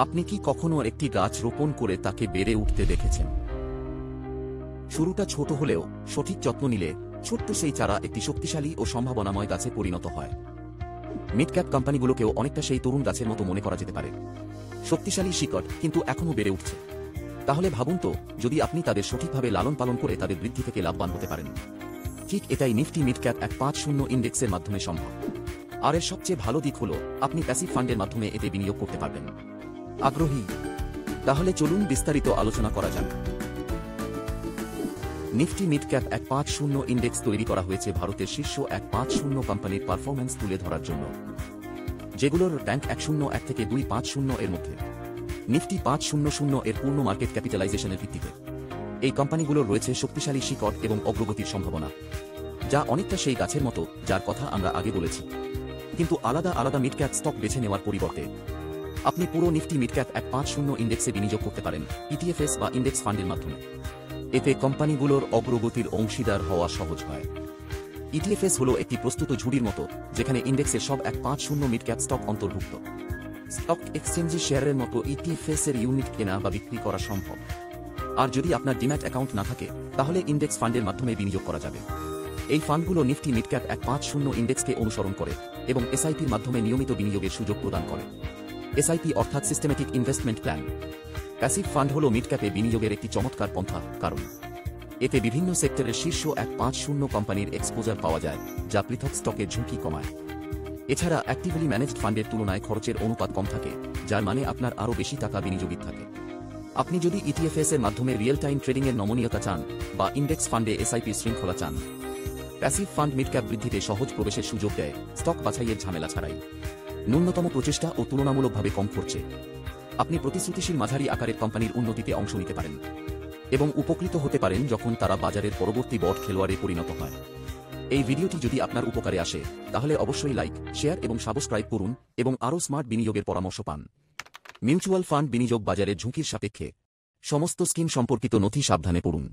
আপনি কি কখনো একটি গাছ রোপণ করে তাকে বেড়ে উঠতে দেখেছেন? শুরুটা ছোট হলেও সঠিক যত্ন নিলে ছোট্ট সেই চারা একটি শক্তিশালী ও সম্ভাবনাময় গাছে পরিণত হয়। মিড ক্যাপ কোম্পানিগুলোকেও অনেকটা সেই তরুণ গাছের মতো মনে করা যেতে পারে। শক্তিশালী শিকড়, কিন্তু এখনও বেড়ে উঠছে। তাহলে ভাবুন তো, যদি আপনি তাদের সঠিকভাবে লালন পালন করে তাদের বৃদ্ধি থেকে লাভবান হতে পারেন। ঠিক এটাই নিফটি মিড ক্যাপ 150 ইন্ডেক্সের মাধ্যমে সম্ভব। আর এর সবচেয়ে ভালো দিক হল আপনি প্যাসিভ ফান্ডের মাধ্যমে এতে বিনিয়োগ করতে পারবেন। আগ্রহী? তাহলে চলুন বিস্তারিত আলোচনা করা যাক। নিফটি মিড ক্যাপ 150 ইন্ডেক্স তৈরি করা হয়েছে ভারতের শীর্ষ 150 কোম্পানির পারফরম্যান্স তুলে ধরার জন্য, যেগুলোর র্যাঙ্ক 101 থেকে 250 এর মধ্যে। নিফটি 500 এর পূর্ণ মার্কেট ক্যাপিটালাইজেশনের ভিত্তিতে এই কোম্পানিগুলোর রয়েছে শক্তিশালী শিকড় এবং অগ্রগতির সম্ভাবনা, যা অনেকটা সেই গাছের মতো যার কথা আমরা আগে বলেছি। কিন্তু আলাদা আলাদা মিড ক্যাপ স্টক বেছে নেওয়ার পরিবর্তে আপনি পুরো নিফটি মিড ক্যাপ 150 ইন্ডেক্সে বিনিয়োগ করতে পারেন ইটিএফএস বা ইন্ডেক্স ফান্ডের মাধ্যমে। এতে কোম্পানিগুলোর অগ্রগতির অংশীদার হওয়া সহজ হয়। ইটিএফএস হল একটি প্রস্তুত ঝুড়ির মতো, যেখানে ইন্ডেক্সের সব 150 মিড ক্যাপ স্টক অন্তর্ভুক্ত। স্টক এক্সচেঞ্জে শেয়ারের মতো ইটিএফএস এর ইউনিট কেনা বা বিক্রি করা সম্ভব। আর যদি আপনার ডিম্যাট অ্যাকাউন্ট না থাকে, তাহলে ইন্ডেক্স ফান্ডের মাধ্যমে বিনিয়োগ করা যাবে। এই ফান্ডগুলো নিফটি মিড ক্যাপ 150 ইন্ডেক্সকে অনুসরণ করে এবং এসআইপির মাধ্যমে নিয়মিত বিনিয়োগের সুযোগ প্রদান করে। এসআইপি অর্থাৎ systematic investment plan. Passive fund হল মিড ক্যাপে বিনিয়োগের একটি চমৎকার পন্থা, কারণ এতে বিভিন্ন সেক্টরের শীর্ষ 150 কোম্পানির এক্সপোজার পাওয়া যায়, যা পৃথক স্টকের ঝুঁকি কমায়। এছাড়া অ্যাক্টিভলি ম্যানেজড ফান্ডের তুলনায় খরচের অনুপাত কম থাকে, যার মানে আপনার আরও বেশি টাকা বিনিয়োগিত থাকে। আপনি যদি ইটিএফএস এর মাধ্যমে রিয়েল টাইম ট্রেডিংয়ের নমনীয়তা চান বা ইন্ডেক্স ফান্ডে এসআইপি শৃঙ্খলা চান, প্যাসিভ ফান্ড মিড ক্যাপ বৃদ্ধিতে সহজ প্রবেশের সুযোগ দেয়, স্টক বাছাইয়ের ঝামেলা ছাড়াই, ন্যূনতম প্রচেষ্টা ও তুলনামূলকভাবে কম খরচে। আপনি প্রতিশ্রুতিশীল মাঝারি আকারের কোম্পানির উন্নতিতে অংশ নিতে পারেন এবং উপকৃত হতে পারেন যখন তারা বাজারের পরবর্তী বড় খেলোয়াড়ে পরিণত হয়। এই ভিডিওটি যদি আপনার উপকারে আসে, তাহলে অবশ্যই লাইক, শেয়ার এবং সাবস্ক্রাইব করুন এবং আরও স্মার্ট বিনিয়োগের পরামর্শ পান। মিউচুয়াল ফান্ড বিনিয়োগ বাজারে ঝুঁকির সাপেক্ষে। সমস্ত স্কিম সম্পর্কিত নথি সাবধানে পড়ুন।